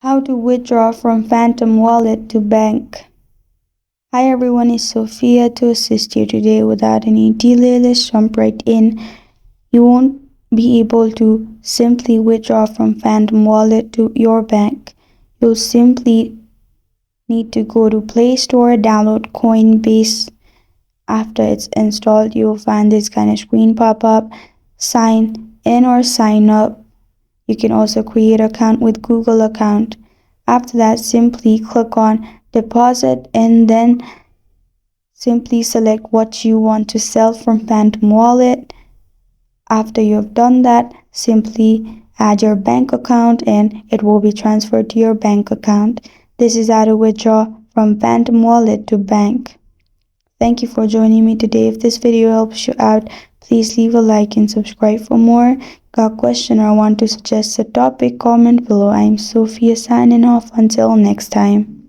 How to withdraw from Phantom Wallet to bank. Hi everyone, it's Sophia to assist you today. Without any delay, let's jump right in. You won't be able to simply withdraw from Phantom Wallet to your bank. You'll simply need to go to Play Store, download Coinbase. After it's installed, you'll find this kind of screen pop up. Sign in or sign up. You can also create an account with Google account. After that, simply click on deposit and then simply select what you want to sell from Phantom Wallet. After you have done that, simply add your bank account and it will be transferred to your bank account. This is how to withdraw from Phantom Wallet to bank. Thank you for joining me today. If this video helps you out, please leave a like and subscribe for more. Got a question or want to suggest a topic? Comment below. I'm Sophia signing off. Until next time.